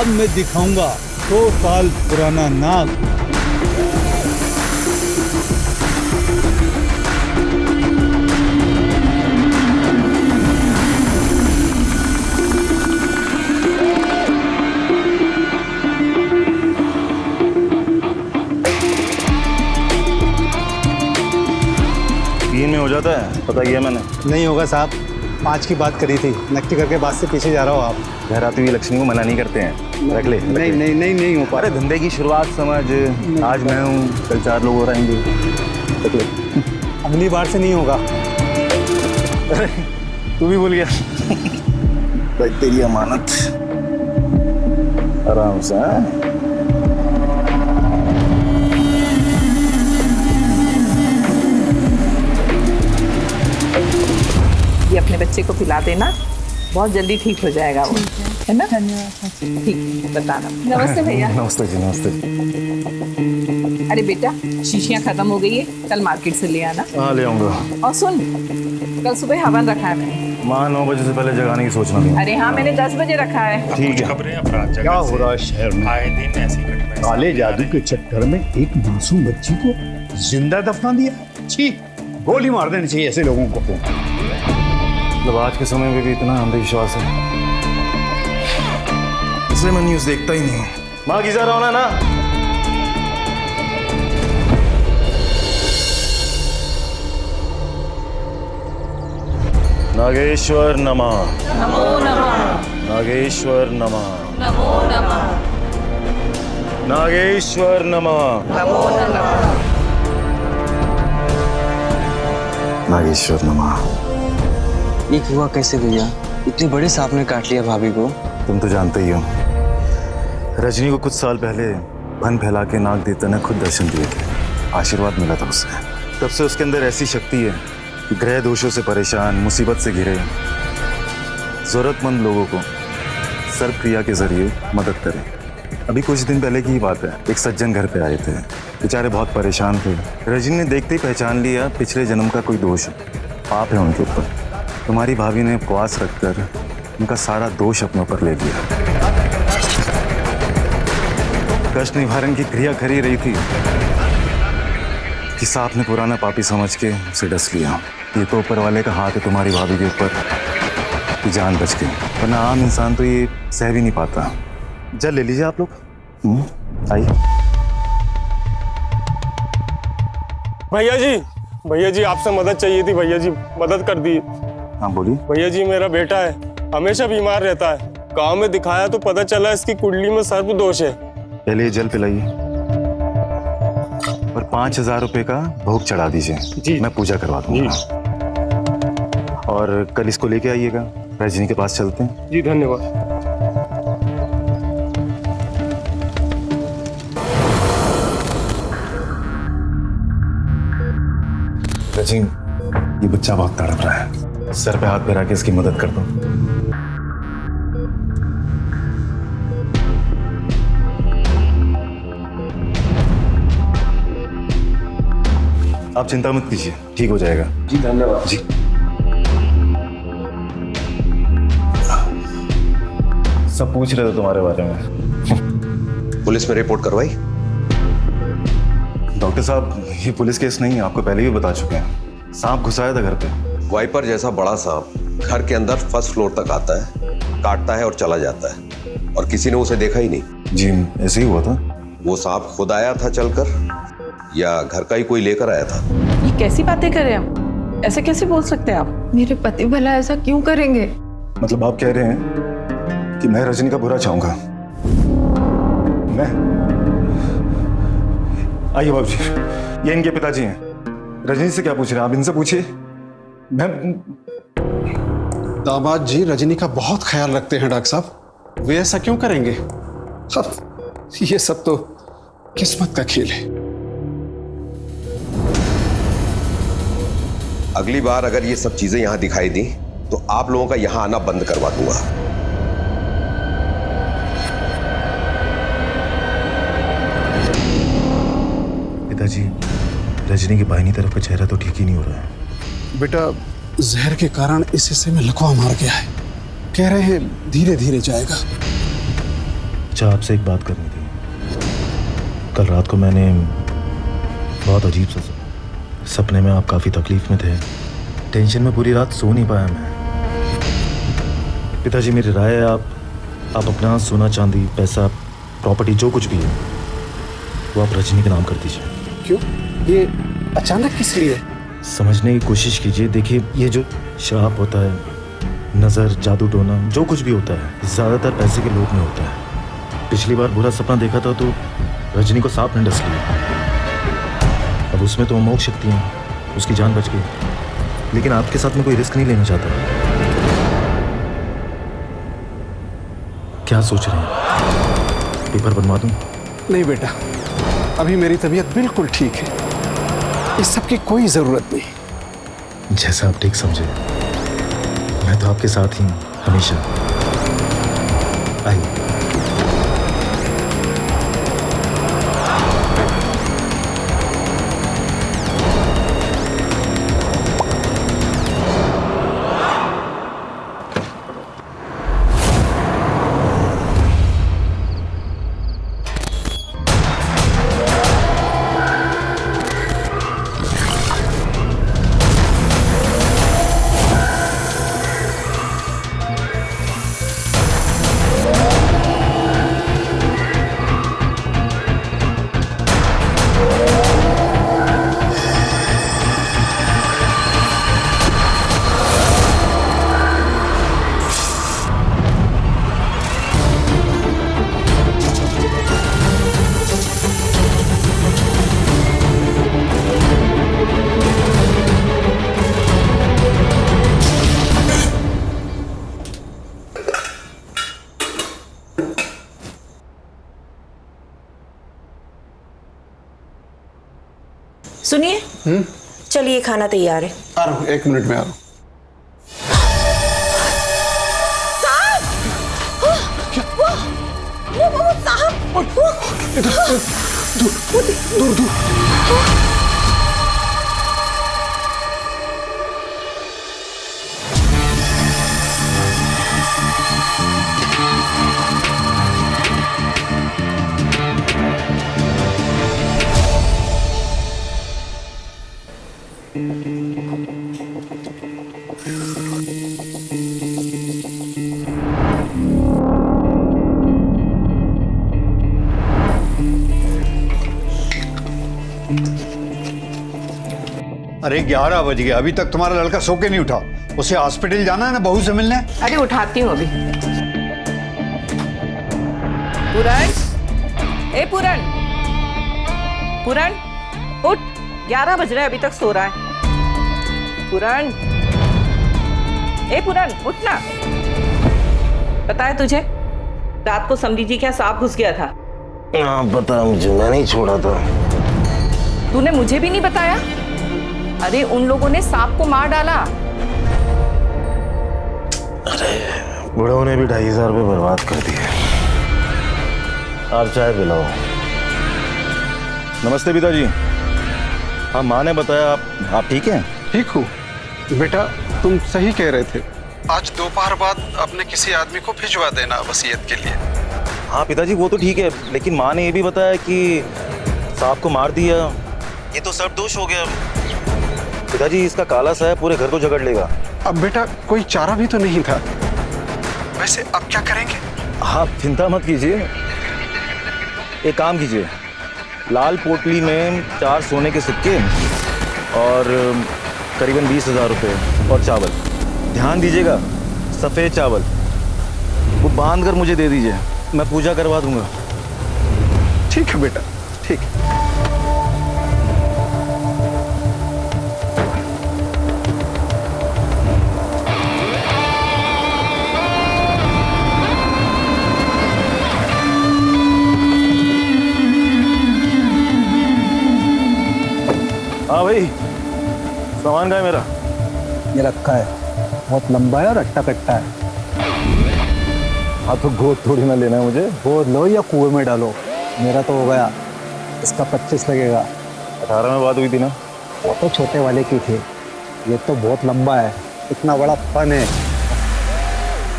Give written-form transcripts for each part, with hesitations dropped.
अब मैं दिखाऊंगा 100 साल पुराना नाग। तीन में हो जाता है, पता किया मैंने। नहीं होगा साहब, 5 की बात करी थी, नकटी करके बात से पीछे जा रहा हो आप। घर आती हुई लक्ष्मी को मना नहीं करते हैं, रख ले। नहीं नहीं नहीं नहीं हो पा अरे धंधे की शुरुआत समझ, आज मैं हूँ, कल 4 लोग और आएंगे, रख ले। अगली बार से नहीं होगा। अरे तू भी भूल गया। भाई तेरी अमानत, आराम से। ये अपने बच्चे को पिला देना, बहुत जल्दी ठीक हो जाएगा वो, है ना? धन्यवाद। ठीक, बताना। नमस्ते भैया। नमस्ते जी, नमस्ते। अरे बेटा, शीशियाँ खत्म हो गई है, कल मार्केट से ले आना। हाँ ले आऊँगा। और सुन, कल सुबह हवन रखा है मैंने। माँ 9 बजे से पहले जगाने की सोचना नहीं। अरे हाँ, मैंने 10 बजे रखा है। ठीक है। खबरें अपराध क्या हो रहा है शहर में? आए दिन ऐसी घटनाएं काले जादू के चक्कर में एक मासूम बच्ची को जिंदा दफना दिया। छी, गोली मार देनी चाहिए ऐसे लोगों को। मतलब आज के समय में भी इतना अंधविश्वास है, इसलिए मैं न्यूज़ देखता ही नहीं हूँ। माँ की जा रहा होना ना। नागेश्वर नमः। नमो नमः। नागेश्वर नमः। नमो नमः। नागेश्वर नमः। नमो नमः। नागेश्वर नमः। ये हुआ कैसे भैया? इतने बड़े सांप ने काट लिया भाभी को। तुम तो जानते ही हो, रजनी को कुछ साल पहले भन फैला के नाग देवता ने खुद दर्शन दिए थे, आशीर्वाद मिला था उससे। तब से उसके अंदर ऐसी शक्ति है कि ग्रह दोषों से परेशान, मुसीबत से घिरे जरूरतमंद लोगों को सर्प क्रिया के जरिए मदद करे। अभी कुछ दिन पहले की ही बात है, एक सज्जन घर पे आए थे, बेचारे बहुत परेशान थे। रजनी ने देखते ही पहचान लिया पिछले जन्म का कोई दोष पाप है उनके ऊपर। तुम्हारी भाभी ने उपवास रखकर उनका सारा दोष अपने ऊपर ले लिया। कष्ट निवारण की क्रिया करी रही थी कि सांप ने पुराना पापी समझ के उसे डस लिया। ये तो ऊपर वाले का हाथ है तुम्हारी भाभी के ऊपर कि जान बच गई, वरना आम इंसान तो ये सह भी नहीं पाता। जल ले लीजिए आप लोग। आइए। भैया जी आपसे मदद चाहिए थी। भैया जी मदद कर दी। हाँ बोलिए। भैया जी मेरा बेटा है, हमेशा बीमार रहता है। गांव में दिखाया तो पता चला इसकी कुंडली में सर्प दोष है। पहले ये जल पिलाइए और 5000 रुपए का भोग चढ़ा दीजिए, मैं पूजा करवा दूंगा। और कल इसको लेके आइएगा, रजनी के पास चलते हैं। जी धन्यवाद। रजनी, ये बच्चा बहुत तड़प रहा है, सर पे हाथ फेरा के इसकी मदद कर दो। आप चिंता मत कीजिए, ठीक हो जाएगा। जी धन्यवाद। जी। सब पूछ रहे थे तुम्हारे बारे में। पुलिस में रिपोर्ट करवाई? डॉक्टर साहब, ये पुलिस केस नहीं है, आपको पहले भी बता चुके हैं। सांप घुसाया था घर पे। वाइपर जैसा बड़ा सांप घर के अंदर फर्स्ट फ्लोर तक आता है, काटता है और चला जाता है, और किसी ने उसे देखा ही नहीं। जी ऐसे ही हुआ था। वो सांप खुद आया था चलकर या घर का ही कोई लेकर आया था? ये कैसी बातें कर रहे हैं आप? ऐसे कैसे बोल सकते हैं आप? मेरे पति भला ऐसा क्यों करेंगे? मतलब आप कह रहे हैं कि मैं रजनी का बुरा चाहूंगा? मैं? आइए बाबूजी, ये इनके पिताजी हैं। रजनी से क्या पूछ रहे हैं आप? इनसे पूछिए। मैं दामाद जी रजनी का बहुत ख्याल रखते हैं डॉक्टर साहब, वे ऐसा क्यों करेंगे? अब ये सब तो किस्मत का खेल है। अगली बार अगर ये सब चीजें यहां दिखाई दी तो आप लोगों का यहां आना बंद करवा दूंगा। पिताजी, रजनी की बाईनी तरफ का चेहरा तो ठीक ही नहीं हो रहा है। बेटा जहर के कारण इस हिस्से में लकवा मार गया है, कह रहे हैं धीरे धीरे जाएगा। अच्छा, आपसे एक बात करनी थी। कल रात को मैंने बहुत अजीब सा सपने में आप काफ़ी तकलीफ में थे। टेंशन में पूरी रात सो नहीं पाया मैं। पिताजी, मेरी राय है आप अपना सोना चांदी पैसा प्रॉपर्टी जो कुछ भी है वो आप रजनी के नाम कर दीजिए। क्यों? ये अचानक किस लिए? समझने की कोशिश कीजिए। देखिए, ये जो श्राप होता है, नज़र, जादू टोना, जो कुछ भी होता है ज़्यादातर पैसे के लोभ में होता है। पिछली बार बुरा सपना देखा था तो रजनी को सांप ने डस लिया। अब उसमें तो अमोघ शक्ति है, उसकी जान बच गई। लेकिन आपके साथ में कोई रिस्क नहीं लेना चाहता। क्या सोच रहे हैं? पेपर बनवा दूं? नहीं बेटा, अभी मेरी तबीयत बिल्कुल ठीक है। इस सब की कोई जरूरत नहीं। जैसा आप ठीक समझे, मैं तो आपके साथ ही हूं हमेशा। आइए। सुनिए, चलिए खाना तैयार है। आ रहा हूँ, 1 मिनट में आ रहा हूँ। दूर दूर। अरे 11 बज गए, अभी तक तुम्हारा लड़का सो के नहीं उठा। उसे हॉस्पिटल जाना है ना बहू से मिलने। अरे उठाती हूँ अभी। पूरण, ए पूरण, पूरण उठ, 11 बज रहे हैं, अभी तक सो रहा है। पूरण, ए पूरण उठ ना। पता है तुझे, रात को समझी जी क्या सांप घुस गया था? हाँ पता मुझे, मैं नहीं छोड़ा था। तूने मुझे भी नहीं बताया? अरे उन लोगों ने सांप को मार डाला। अरे बुढ़ों ने भी 2500 रुपये बर्बाद कर दिए। आप चाय पिलाओ। नमस्ते पिताजी। हाँ, माँ ने बताया आप ठीक हैं? ठीक हूँ बेटा, तुम सही कह रहे थे। आज दोपहर बाद अपने किसी आदमी को भिजवा देना वसीयत के लिए। हाँ पिताजी, वो तो ठीक है, लेकिन माँ ने ये भी बताया कि सांप को मार दिया। ये तो सब दोष हो गया पिताजी। इसका काला साया पूरे घर को जकड़ लेगा। अब बेटा कोई चारा भी तो नहीं था। वैसे अब क्या करेंगे? आप चिंता मत कीजिए, एक काम कीजिए, लाल पोटली में 4 सोने के सिक्के और करीबन 20,000 रुपये और चावल, ध्यान दीजिएगा सफ़ेद चावल, वो बांध कर मुझे दे दीजिए, मैं पूजा करवा दूंगा। ठीक है बेटा, ठीक है। हाँ भाई, सामान का है मेरा? ये रखा है, बहुत लंबा है और अट्टा कट्टा है। हाँ तो गोद थोड़ी ना लेना है मुझे। गोद लो या कुएं में डालो, मेरा तो हो गया। इसका 25 लगेगा। 18 में बात हुई थी ना? वो तो छोटे वाले की थी, ये तो बहुत लंबा है, इतना बड़ा फन है।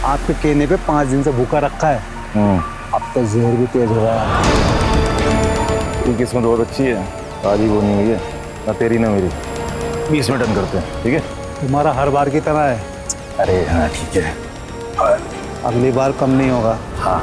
आपके कहने पे 5 दिन से भूखा रखा है। अब तो जहर भी तेज हो रहा है। ये किस्मत बहुत अच्छी है, आज ही वो नहीं हुई है, ना तेरी ना मेरी। 20 में डन करते हैं, ठीक है? तुम्हारा हर बार की तरह है। अरे हाँ ठीक है। अगली बार कम नहीं होगा। हाँ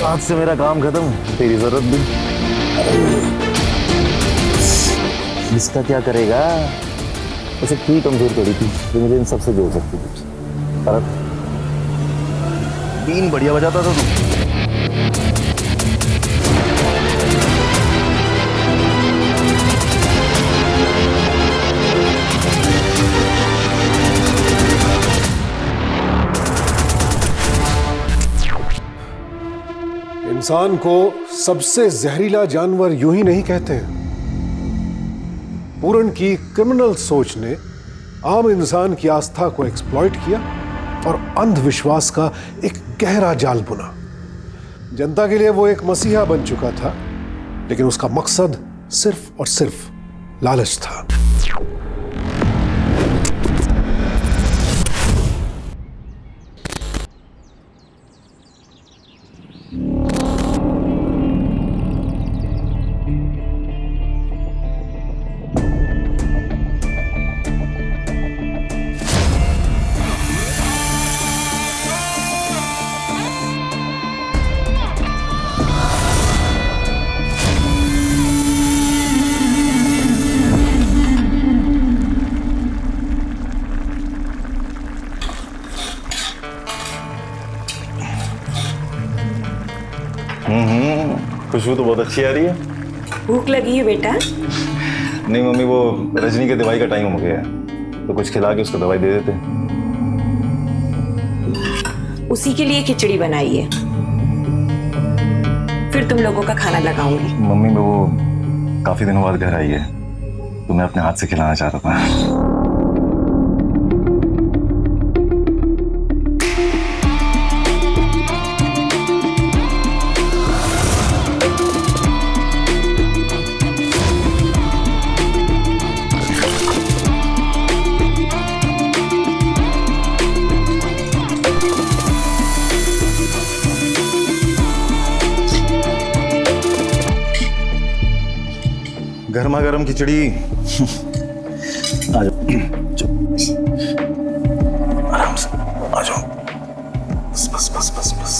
आज से मेरा काम खत्म, तेरी जरूरत भी। इसका क्या करेगा? उसे की कमजोर पड़ी थी जो मुझे इन सबसे जोड़ सकती थी। पर बीन बढ़िया बजाता था तू। इंसान को सबसे जहरीला जानवर यूं ही नहीं कहते हैं। पूरन की क्रिमिनल सोच ने आम इंसान की आस्था को एक्सप्लॉइट किया और अंधविश्वास का एक गहरा जाल बुना। जनता के लिए वो एक मसीहा बन चुका था, लेकिन उसका मकसद सिर्फ और सिर्फ लालच था। खुशबू तो बहुत अच्छी आ रही है। भूख लगी है बेटा? नहीं मम्मी, वो रजनी के दवाई का टाइम हो गया है, तो कुछ खिला के उसको दवाई दे देते। उसी के लिए खिचड़ी बनाई है, फिर तुम लोगों का खाना लगाऊंगी। मम्मी मैं वो काफी दिनों बाद घर आई है, तो मैं अपने हाथ से खिलाना चाहता था। गर्मा गर्म खिचड़ी। आ जाओ, आराम से आ जाओ। बस बस बस बस बस।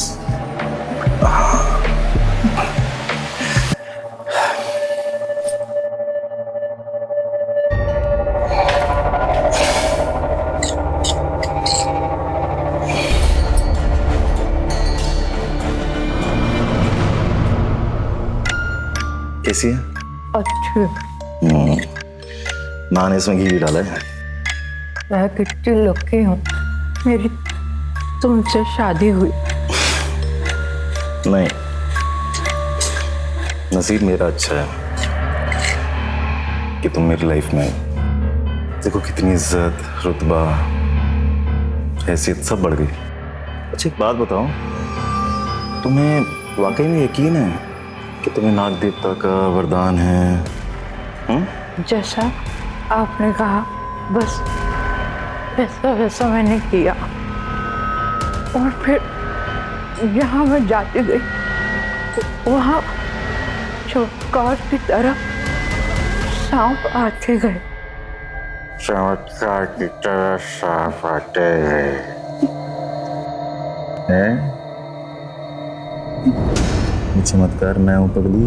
कैसी है? अच्छी। माँ ने इसमें घी भी डाला है। मैं कितनी लकी हूँ, मेरी तुमसे शादी हुई। नहीं, नसीब मेरा अच्छा है कि तुम मेरी लाइफ में आई। देखो कितनी इज्जत, रुतबा, हैसियत सब बढ़ गई। अच्छा एक बात बताओ, तुम्हें वाकई में यकीन है कि तुम्हें नाग देवता का वरदान है? जैसा आपने कहा बस वैसा वैसा मैंने किया, और फिर जहाँ मैं जाती गई वहाँ चमत्कार की तरह सांप आते गए। चमत्कार की तरह सांप आते हैं? चमत्कार मैं हूं पगली।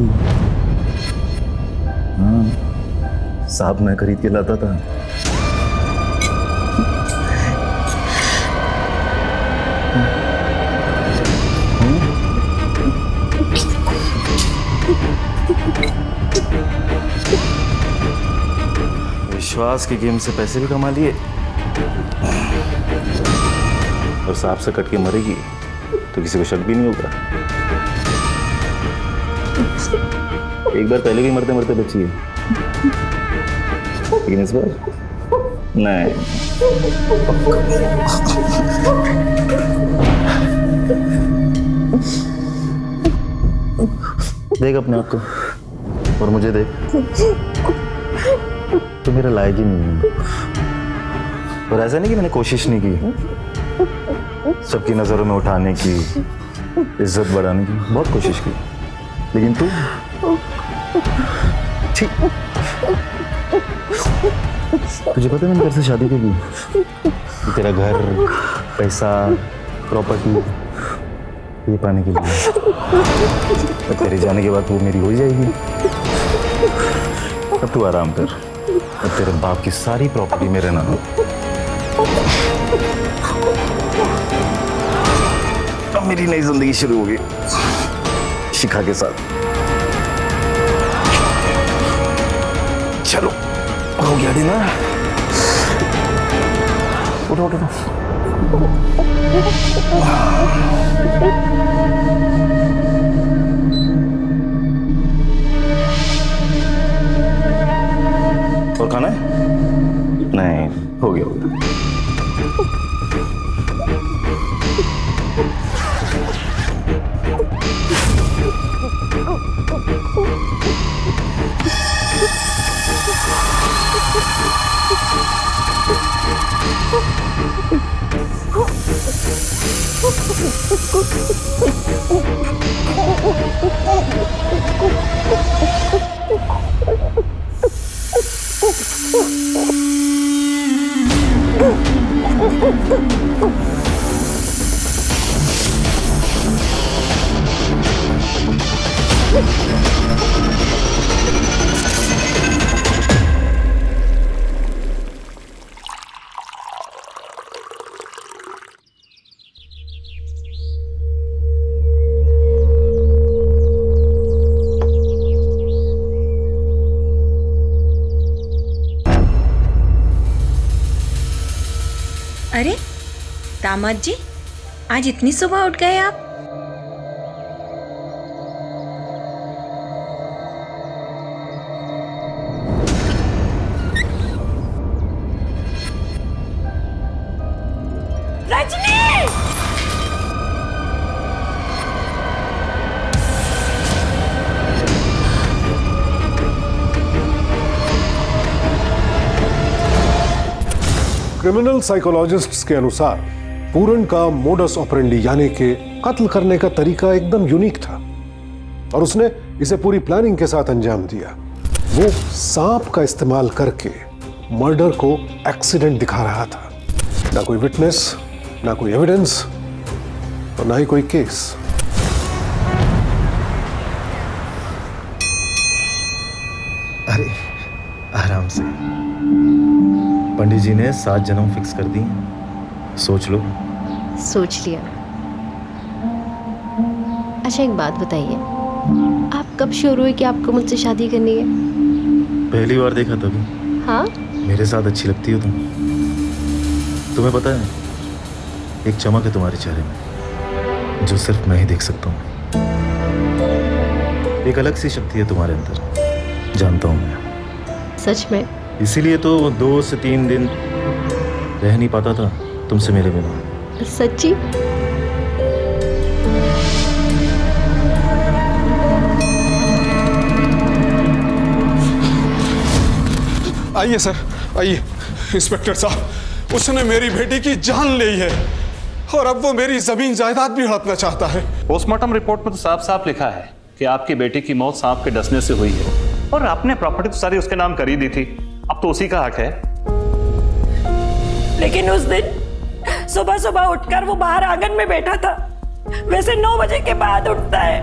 हाँ, सांप मैं खरीद के लाता था। विश्वास की गेम से पैसे भी कमा लिए, और सांप से कट के मरेगी तो किसी को शक भी नहीं होगा। एक बार पहले भी मरते मरते बची है, लेकिन इस बार नहीं। देख अपने आप को और मुझे देख, तो मेरा लायक ही नहीं है। और ऐसा नहीं कि मैंने कोशिश नहीं की, सबकी नजरों में उठाने की, इज्जत बढ़ाने की बहुत कोशिश की, लेकिन तू ठीक। तुझे पता है मैंने घर से शादी क्यों की? तेरा घर, पैसा, प्रॉपर्टी ये पाने के लिए। अब तेरे जाने के बाद वो मेरी हो जाएगी। अब तू आराम कर, अब तेरे बाप की सारी प्रॉपर्टी मेरे नाम हो। अब मेरी नई जिंदगी शुरू होगी शिखा के साथ। चलो हो गया डिनर, उठो उठो। और खाना है? नहीं, हो गया हो गया। अरे दामाद जी, आज इतनी सुबह उठ गए आप? रजनी! क्रिमिनल साइकोलॉजिस्ट्स के अनुसार पूरन का मोडस ऑपरेंडी यानी कि कत्ल करने का तरीका एकदम यूनिक था और उसने इसे पूरी प्लानिंग के साथ अंजाम दिया। वो सांप का इस्तेमाल करके मर्डर को एक्सीडेंट दिखा रहा था। ना कोई विटनेस, ना कोई एविडेंस और ना ही कोई केस। अरे आराम से, पंडित जी ने 7 जन्म फिक्स कर दी, सोच लो। सोच लिया। अच्छा एक बात बताइए, आप कब श्योर हुए कि आपको मुझसे शादी करनी है? पहली बार देखा तभी। हाँ? मेरे साथ अच्छी लगती हो तुम। तुम्हें पता है, एक चमक है तुम्हारे चेहरे में जो सिर्फ मैं ही देख सकता हूँ। एक अलग सी शक्ति है तुम्हारे अंदर, जानता हूँ मैं। सच में? इसीलिए तो 2 से 3 दिन रह नहीं पाता था तुमसे मेरे बिना। सच्ची? आइए सर, आइए। इंस्पेक्टर साहब, उसने मेरी बेटी की जान ली है और अब वो मेरी जमीन जायदाद भी हड़पना चाहता है। पोस्टमार्टम रिपोर्ट में तो साफ साफ लिखा है कि आपकी बेटी की मौत सांप के डसने से हुई है और आपने प्रॉपर्टी तो सारी उसके नाम कर ही दी थी। अब तो उसी का हक है। लेकिन उस दिन सुबह सुबह उठकर वो बाहर आंगन में बैठा था। वैसे 9 बजे के बाद उठता है,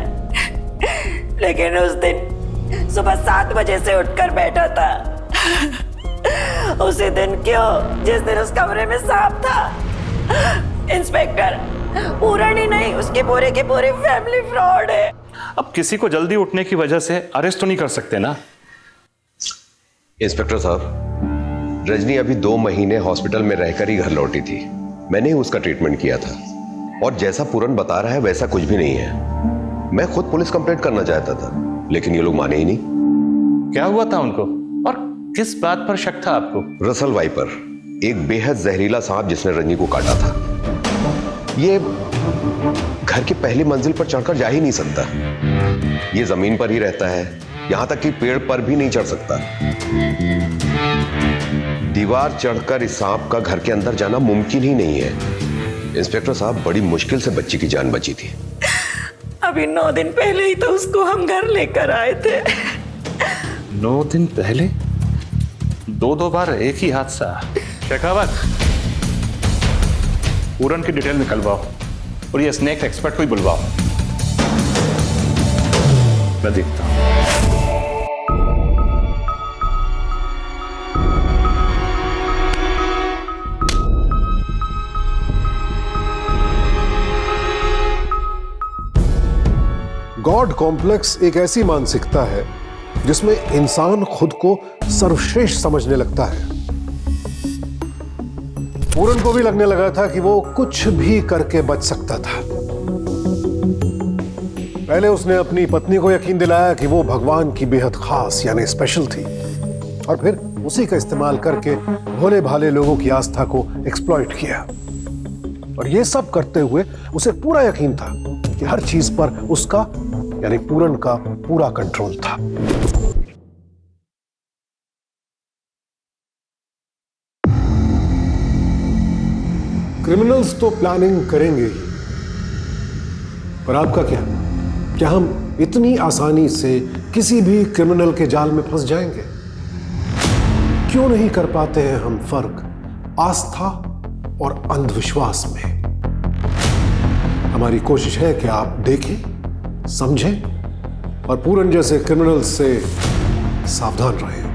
लेकिन उस दिन सुबह 7 बजे से उठकर बैठा था। उसी दिन क्यों, जिस दिन उस कमरे में सांप था। इंस्पेक्टर, पूरन ही नहीं, उसके पूरे के पूरे फैमिली फ्रॉड है। अब किसी को जल्दी उठने की वजह से अरेस्ट तो नहीं कर सकते ना। इंस्पेक्टर साहब, रजनी अभी 2 महीने हॉस्पिटल में रहकर ही घर लौटी थी। मैंने ही उसका ट्रीटमेंट किया था और जैसा पूरन बता रहा है वैसा कुछ भी नहीं है। मैं खुद पुलिस कंप्लेंट करना चाहता था, लेकिन ये लोग माने ही नहीं। क्या हुआ था उनको और किस बात पर शक था आपको? रसल वाइपर, एक बेहद जहरीला सांप जिसने रजनी को काटा था। ये घर के पहली मंजिल पर चढ़कर जा ही नहीं सकता। ये जमीन पर ही रहता है, यहां तक कि पेड़ पर भी नहीं चढ़ सकता। दीवार चढ़कर इस सांप का घर के अंदर जाना मुमकिन ही नहीं है। इंस्पेक्टर साहब, बड़ी मुश्किल से बच्ची की जान बची थी। अभी 9 दिन पहले ही तो उसको हम घर लेकर आए थे। 9 दिन पहले? दो बार एक ही हादसा। शेखावत, पूरन की डिटेल निकलवाओ और ये स्नेक एक्सपर्ट को ही बुलवाओ। मैं देखता हूं। गॉड कॉम्प्लेक्स एक ऐसी मानसिकता है जिसमें इंसान खुद को सर्वश्रेष्ठ समझने लगता है। पूरन को भी लगने लगा था कि वो कुछ भी करके बच सकता था। पहले उसने अपनी पत्नी को यकीन दिलाया कि वो भगवान की बेहद खास यानी स्पेशल थी, और फिर उसी का इस्तेमाल करके भोले भाले लोगों की आस्था को एक्सप्लॉइट किया। और ये सब करते हुए उसे पूरा यकीन था कि हर चीज पर उसका यानी पूरन का पूरा कंट्रोल था। क्रिमिनल्स तो प्लानिंग करेंगे ही, पर आपका क्या हम इतनी आसानी से किसी भी क्रिमिनल के जाल में फंस जाएंगे? क्यों नहीं कर पाते हैं हम फर्क आस्था और अंधविश्वास में? हमारी कोशिश है कि आप देखें, समझें और पूरन जैसे क्रिमिनल से सावधान रहें।